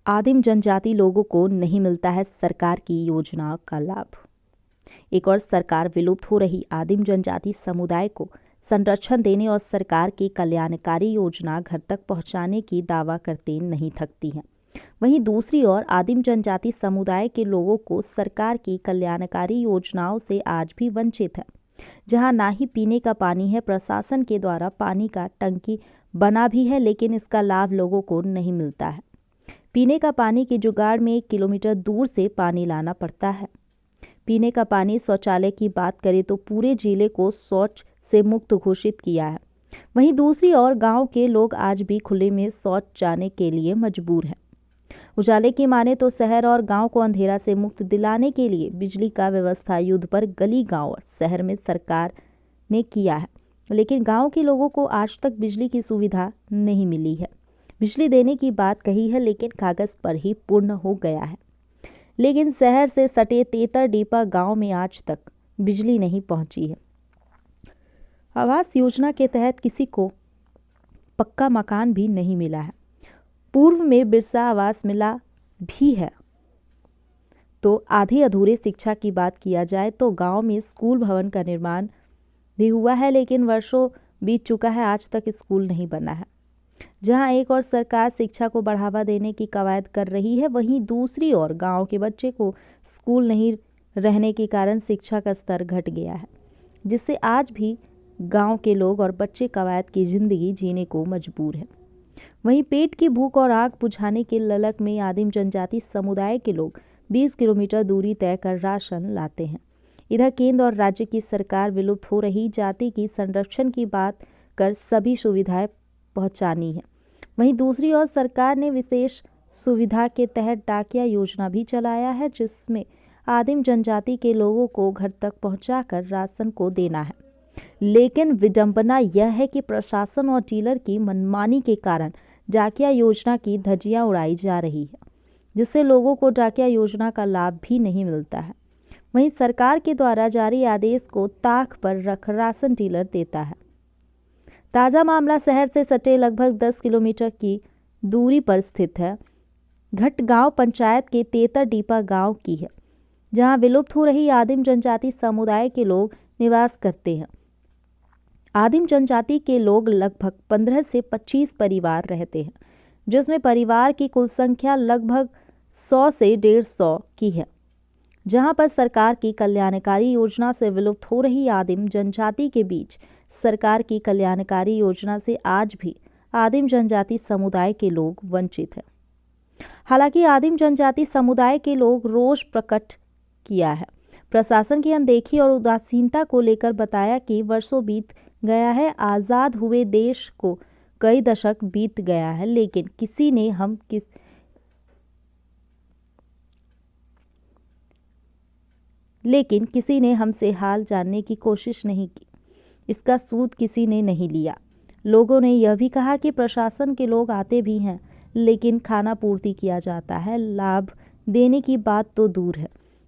आदिम जनजाति लोगों को नहीं मिलता है सरकार की योजनाओं का लाभ। एक और सरकार विलुप्त हो रही आदिम जनजाति समुदाय को संरक्षण देने और सरकार की कल्याणकारी योजना घर तक पहुंचाने की दावा करते नहीं थकती है। वहीं दूसरी ओर आदिम जनजाति समुदाय के लोगों को सरकार की कल्याणकारी योजनाओं से आज भी वंचित है। जहां ना ही पीने का पानी है, प्रशासन के द्वारा पानी का टंकी बना भी है, लेकिन इसका लाभ लोगों को नहीं मिलता है। पीने का पानी के जुगाड़ में 1 किलोमीटर दूर से पानी लाना पड़ता है। पीने का पानी, शौचालय की बात करें तो पूरे जिले को शौच से मुक्त घोषित किया है। वहीं दूसरी ओर गांव के लोग आज भी खुले में शौच जाने के लिए मजबूर हैं। उजाले की माने तो शहर और गांव को अंधेरा से मुक्त दिलाने के लिए बिजली का व्यवस्था युद्ध पर गली, गांव और शहर में सरकार ने किया है, लेकिन गांव के लोगों को आज तक बिजली की सुविधा नहीं मिली है। बिजली देने की बात कही है, लेकिन कागज पर ही पूर्ण हो गया है। लेकिन शहर से सटे तेतरडीपा गांव में आज तक बिजली नहीं पहुंची है। आवास योजना के तहत किसी को पक्का मकान भी नहीं मिला है। पूर्व में बिरसा आवास मिला भी है। तो आधी अधूरे शिक्षा की बात किया जाए तो गांव में स्कूल भवन का निर्माण भी हुआ है, लेकिन वर्षों बीत चुका है, आज तक स्कूल नहीं बना है। जहां एक और सरकार शिक्षा को बढ़ावा देने की कवायद कर रही है, वहीं दूसरी ओर गांव के बच्चे को स्कूल नहीं रहने के कारण शिक्षा का स्तर घट गया है, जिससे आज भी गांव के लोग और बच्चे कवायद की जिंदगी जीने को मजबूर हैं। वहीं पेट की भूख और आग बुझाने के ललक में आदिम जनजाति समुदाय के लोग 20 किलोमीटर दूरी तय कर राशन लाते हैं। इधर केंद्र और राज्य की सरकार विलुप्त हो रही जाति की संरक्षण की बात कर सभी सुविधाएं पहुंचानी है। वहीं दूसरी ओर सरकार ने विशेष सुविधा के तहत डाकिया योजना भी चलाया है, जिसमें आदिम जनजाति के लोगों को घर तक पहुंचाकर राशन को देना है। लेकिन विडंबना यह है कि प्रशासन और डीलर की मनमानी के कारण डाकिया योजना की धज्जियां उड़ाई जा रही है, जिससे लोगों को डाकिया योजना का लाभ भी नहीं मिलता है। वहीं सरकार के द्वारा जारी आदेश को ताक पर रख राशन डीलर देता है। ताज़ा मामला शहर से सटे लगभग 10 किलोमीटर की दूरी पर स्थित है घटगांव पंचायत के तेतरडीपा गांव की है, जहां विलुप्त हो रही आदिम जनजाति समुदाय के लोग निवास करते हैं। आदिम जनजाति के लोग लगभग 15 से 25 परिवार रहते हैं, जिसमें परिवार की कुल संख्या लगभग 100 से 150 की है। जहां पर सरकार की कल्याणकारी योजना से विलुप्त हो रही आदिम जनजाति के बीच सरकार की कल्याणकारी योजना से आज भी आदिम जनजाति समुदाय के लोग वंचित हैं। हालांकि आदिम जनजाति समुदाय के लोग रोष प्रकट किया है। प्रशासन की अनदेखी और उदासीनता को लेकर बताया कि वर्षों बीत गया है, आज़ाद हुए देश को कई दशक बीत गया है, लेकिन किसी ने हमसे हाल जानने की कोशिश नहीं की। इसका सूद किसी ने नहीं लिया। लोगों ने यह भी कहा कि प्रशासन के लोग आते भी हैं, लेकिन खाना पूर्ति किया जाता है, लाभ देने की बात तो दूर है,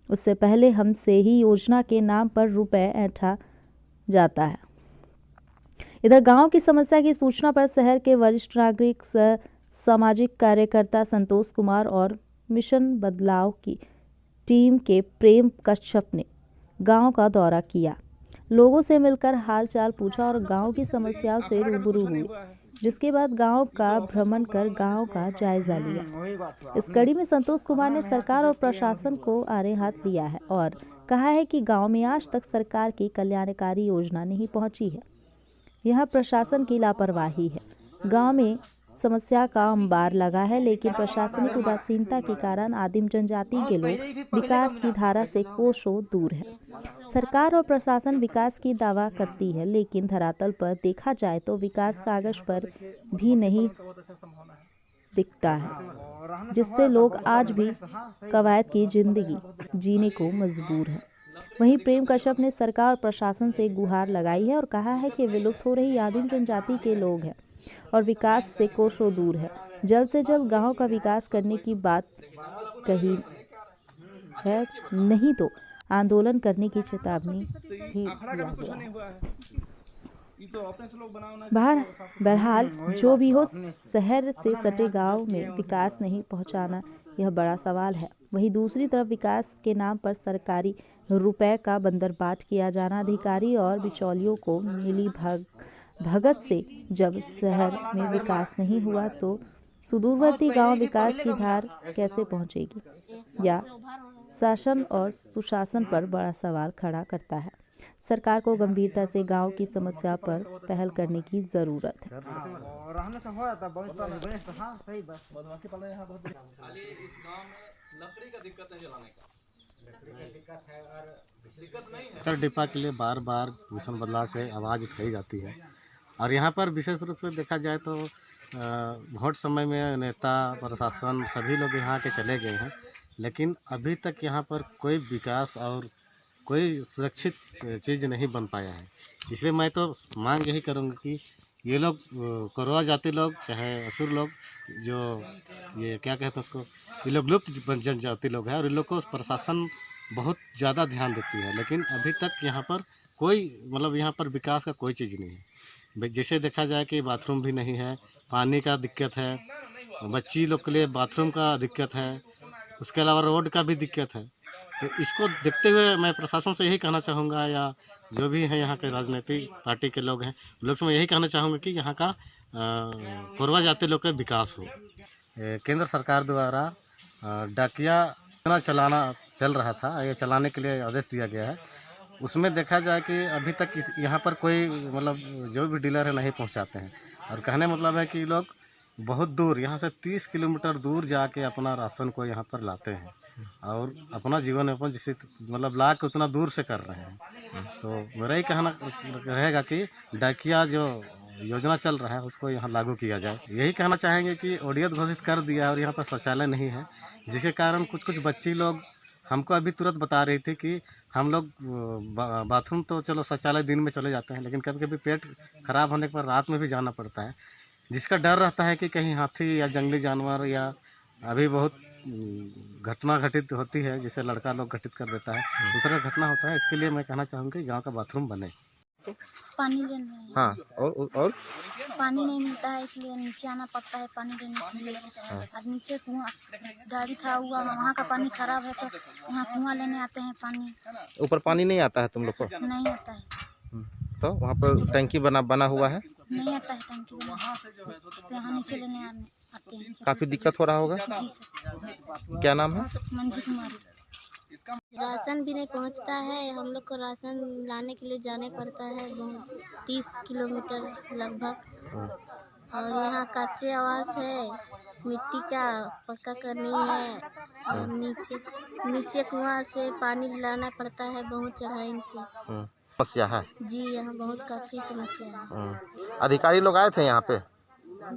उससे पहले हमसे ही योजना के नाम पर रुपए ऐंठा जाता है। इधर गांव की समस्या की सूचना पर शहर के वरिष्ठ नागरिक सामाजिक कार्यकर्ता संतोष कुमार और मिशन बदलाव की टीम के प्रेम कश्यप ने गांव का दौरा किया, लोगों से मिलकर हालचाल पूछा और गांव की समस्याओं से रूबरू हुए, जिसके बाद गांव का भ्रमण कर गांव का जायजा लिया। इस कड़ी में संतोष कुमार ने सरकार और प्रशासन को आड़े हाथ लिया है और कहा है कि गांव में आज तक सरकार की कल्याणकारी योजना नहीं पहुंची है। यह प्रशासन की लापरवाही है। गांव में समस्या का अंबार लगा है, लेकिन प्रशासनिक उदासीनता के कारण आदिम जनजाति के लोग विकास की धारा से कोसों दूर है। सरकार और प्रशासन विकास की दावा करती है, लेकिन धरातल पर देखा जाए तो विकास कागज पर भी नहीं दिखता है, जिससे लोग आज भी कवायद की जिंदगी जीने को मजबूर हैं। वहीं प्रेम कश्यप ने सरकार और प्रशासन से गुहार लगाई है और कहा है कि विलुप्त हो रही आदिम जनजाति के लोग हैं और विकास से कोसों दूर है। जल्द से जल्द गांव का विकास करने की बात कही है, नहीं तो आंदोलन करने की चेतावनी भी दिया गया है। बहरहाल जो भी हो, शहर से सटे गांव में विकास नहीं पहुंचाना यह बड़ा सवाल है। वहीं दूसरी तरफ विकास के नाम पर सरकारी रुपए का बंदरबाट किया जाना, अधिकारी और बिचौलियों को मिली भगत से जब शहर में विकास नहीं हुआ तो सुदूरवर्ती गांव विकास की धार कैसे पहुंचेगी, या शासन और सुशासन पर बड़ा सवाल खड़ा करता है। सरकार को गंभीरता से गांव की समस्या पर पहल करने की जरूरत है। डिपा के लिए बार बार मिशन बदलाव से आवाज़ उठाई जाती है और यहाँ पर विशेष रूप से देखा जाए तो वोट समय में नेता प्रशासन सभी लोग यहाँ के चले गए हैं, लेकिन अभी तक यहाँ पर कोई विकास और कोई सुरक्षित चीज़ नहीं बन पाया है। इसलिए मैं तो मांग यही करूँगा कि ये लोग कोरवा जाति लोग चाहे असुर लोग, जो ये क्या कहते हैं उसको, ये लोग लुप्त जनजाति लोग हैं और इन लोग को प्रशासन बहुत ज़्यादा ध्यान देती है, लेकिन अभी तक यहाँ पर कोई मतलब यहाँ पर विकास का कोई चीज़ नहीं है। जैसे देखा जाए कि बाथरूम भी नहीं है, पानी का दिक्कत है, बच्ची लोग के लिए बाथरूम का दिक्कत है, उसके अलावा रोड का भी दिक्कत है। तो इसको देखते हुए मैं प्रशासन से यही कहना चाहूँगा, या जो भी हैं यहाँ के राजनीतिक पार्टी के लोग हैं, लोग से मैं यही कहना चाहूँगा कि यहाँ का कोरवा जाति लोग का विकास हो। केंद्र सरकार द्वारा डाकिया चल रहा था, ये चलाने के लिए आदेश दिया गया है। उसमें देखा जाए कि अभी तक यहाँ पर कोई मतलब जो भी डीलर है नहीं पहुँचाते हैं, और कहने मतलब है कि लोग बहुत दूर यहाँ से 30 किलोमीटर दूर जाके अपना राशन को यहाँ पर लाते हैं और अपना जीवन यापन जिसे मतलब ला के उतना दूर से कर रहे हैं। तो मेरा ही कहना रहेगा कि डाकिया जो योजना चल रहा है उसको यहाँ लागू किया जाए। यही कहना चाहेंगे कि ओडीएफ घोषित कर दिया है और यहाँ पर शौचालय नहीं है, जिसके कारण कुछ बच्ची लोग हमको अभी तुरंत बता रही थी कि हम लोग बाथरूम तो चलो शौचालय दिन में चले जाते हैं, लेकिन कभी कभी पेट खराब होने पर रात में भी जाना पड़ता है, जिसका डर रहता है कि कहीं हाथी या जंगली जानवर या अभी बहुत घटना घटित होती है, जिसे लड़का लोग घटित कर देता है, उस तरह घटना होता है। इसके लिए मैं कहना चाहूँगा कि गांव का बाथरूम बने। पानी लेने हैं। हाँ, और पानी नहीं मिलता है, इसलिए नीचे आना पड़ता है पानी लेने के लिए। और नीचे कुआं गाड़ी था हुआ, वहाँ का पानी खराब है तो यहाँ कुआं लेने आते हैं पानी। ऊपर पानी नहीं आता है तुम लोग को? नहीं आता है। तो वहाँ पर टंकी बना हुआ है? नहीं आता है टंकी बना, तो यहाँ नीचे लेने आते हैं। काफ़ी दिक्कत हो रहा होगा? जी सर। क्या नाम है? मंजू कुमारी। राशन भी नहीं पहुंचता है, हम लोग को राशन लाने के लिए जाने पड़ता है 30 किलोमीटर लगभग। और यहाँ कच्चे आवास है, मिट्टी का पक्का का नहीं है, और नीचे कुआं से पानी लाना पड़ता है बहुत चढ़ाई से। समस्या है जी, यहाँ बहुत काफ़ी समस्या है। अधिकारी लोग आए थे यहाँ पे?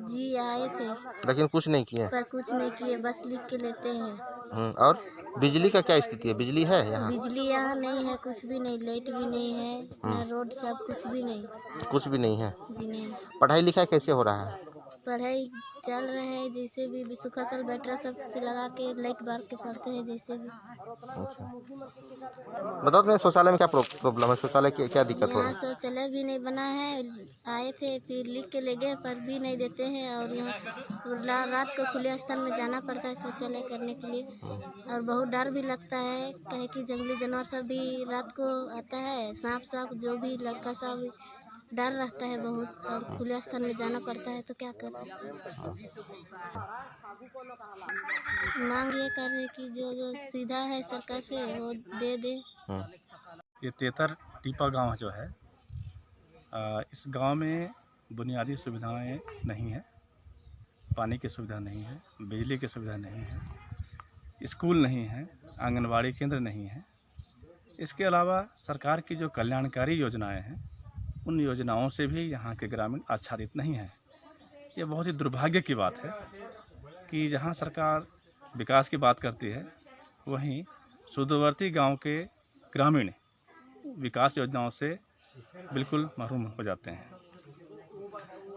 जी आए थे, लेकिन कुछ नहीं किए? पर कुछ नहीं किए, बस लिख के लेते हैं। और बिजली का क्या स्थिति है? बिजली है यहाँ? बिजली यहाँ नहीं है, कुछ भी नहीं, लाइट भी नहीं है, न रोड सब कुछ भी नहीं। कुछ भी नहीं है? जी नहीं। पढ़ाई लिखाई कैसे हो रहा है? पढ़ाई चल रहे हैं, जैसे भी सुखा सल बैटरा सब से लगा के लाइट बार के पढ़ते हैं जैसे भी। अच्छा, बताओ तुम्हें शौचालय में क्या प्रॉब्लम है? शौचालय की क्या दिक्कत हो रही यहाँ है? शौचालय भी नहीं बना है, आए थे फिर लिख के ले गए पर भी नहीं देते हैं। और यहाँ रात को खुले स्थान में जाना पड़ता है शौचालय करने के लिए, और बहुत डर भी लगता है, कहे कि जंगली जानवर सब भी रात को आता है, सांप जो भी लड़का सब डर रहता है बहुत, और खुले स्थान में जाना पड़ता है, तो क्या कर सकते हैं। मांग ये कर रहे कि जो सुविधा है सरकार से वो दे दे। ये तेतर टीपा गांव जो है, इस गांव में बुनियादी सुविधाएं नहीं है, पानी की सुविधा नहीं है, बिजली की सुविधा नहीं है, स्कूल नहीं है, आंगनवाड़ी केंद्र नहीं है। इसके अलावा सरकार की जो कल्याणकारी योजनाएं हैं, उन योजनाओं से भी यहाँ के ग्रामीण आच्छादित नहीं हैं। ये बहुत ही दुर्भाग्य की बात है कि जहाँ सरकार विकास की बात करती है, वहीं सुदूरवर्ती गांव के ग्रामीण विकास योजनाओं से बिल्कुल महरूम हो जाते हैं।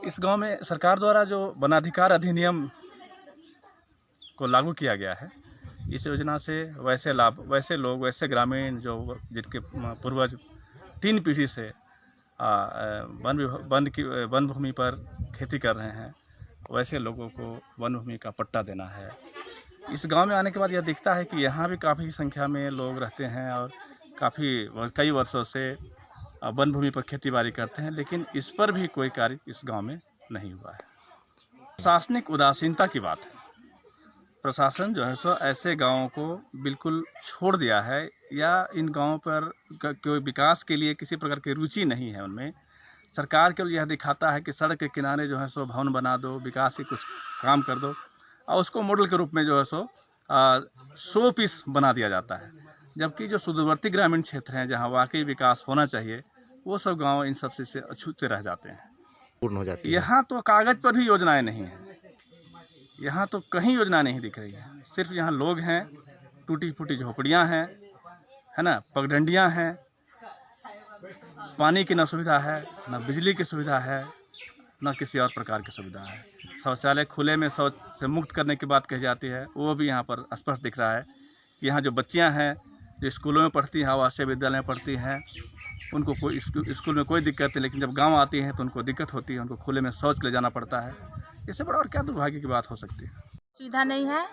इस गांव में सरकार द्वारा जो वनाधिकार अधिनियम को लागू किया गया है, इस योजना से वैसे लोग, वैसे ग्रामीण जो जिनके पूर्वज 3 पीढ़ी से वन भूमि पर खेती कर रहे हैं, वैसे लोगों को वन भूमि का पट्टा देना है। इस गांव में आने के बाद यह दिखता है कि यहाँ भी काफ़ी संख्या में लोग रहते हैं और कई वर्षों से वन भूमि पर खेती बाड़ी करते हैं, लेकिन इस पर भी कोई कार्य इस गांव में नहीं हुआ है। प्रशासनिक उदासीनता की बात है। प्रशासन जो है सो ऐसे गांवों को बिल्कुल छोड़ दिया है, या इन गांवों पर कोई विकास के लिए किसी प्रकार की रुचि नहीं है उनमें। सरकार केवल यह दिखाता है कि सड़क के किनारे जो है सो भवन बना दो, विकास के कुछ काम कर दो, और उसको मॉडल के रूप में जो है सो 100 पीस बना दिया जाता है। जबकि जो सुदूरवर्ती ग्रामीण क्षेत्र हैं जहाँ वाकई विकास होना चाहिए, वो सब गाँव इन सब से अछूते रह जाते हैं, पूर्ण हो जाती है। यहाँ तो कागज पर भी योजनाएं नहीं हैं, यहाँ तो कहीं योजना नहीं दिख रही है। सिर्फ यहाँ लोग हैं, टूटी फूटी झोपड़ियाँ हैं, है ना, पगडंडियाँ हैं, पानी की न सुविधा है, न बिजली की सुविधा है, न किसी और प्रकार की सुविधा है। शौचालय खुले में शौच से मुक्त करने की बात कही जाती है, वो भी यहाँ पर स्पष्ट दिख रहा है। यहाँ जो बच्चियाँ हैं जो स्कूलों में पढ़ती हैं, आवासीय विद्यालय में पढ़ती हैं, उनको कोई स्कूल में कोई दिक्कत नहीं, लेकिन जब गांव आती हैं तो उनको दिक्कत होती है, उनको खुले में शौच ले जाना पड़ता है। इससे बड़ा और क्या दुर्भाग्य की बात हो सकती है। सुविधा नहीं है,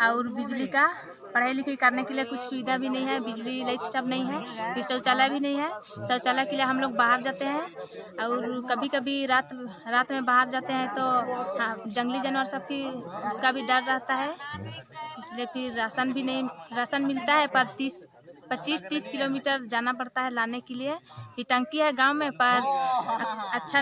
और बिजली का पढ़ाई लिखाई करने के लिए कुछ सुविधा भी नहीं है, बिजली लाइट सब नहीं है, फिर शौचालय भी नहीं है। शौचालय के लिए हम लोग बाहर जाते हैं, और कभी कभी रात में बाहर जाते हैं तो जंगली जानवर सब की उसका भी डर रहता है, इसलिए फिर राशन मिलता है पर 25-30 किलोमीटर जाना पड़ता है लाने के लिए। फिर टंकी है गांव में, पर अच्छा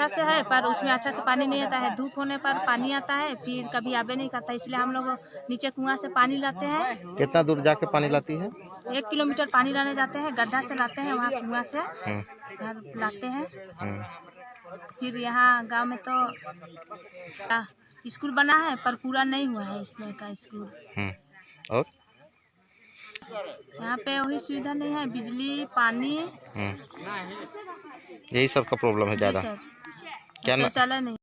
से है, पर उसमें अच्छा से पानी नहीं आता है। धूप होने पर पानी आता है, फिर कभी आबे नहीं करता, इसलिए हम लोग नीचे कुआं से पानी लाते हैं। कितना दूर जाके पानी लाती है? 1 किलोमीटर पानी लाने जाते हैं, गड्ढा से लाते हैं, वहाँ कुआं से घर लाते हैं। फिर यहाँ गांव में तो स्कूल बना है, पर पूरा नहीं हुआ है इसमें का स्कूल। और यहाँ पे वही सुविधा नहीं है, बिजली, पानी, यही सब का प्रॉब्लम है ज़्यादा। शौचालय नहीं।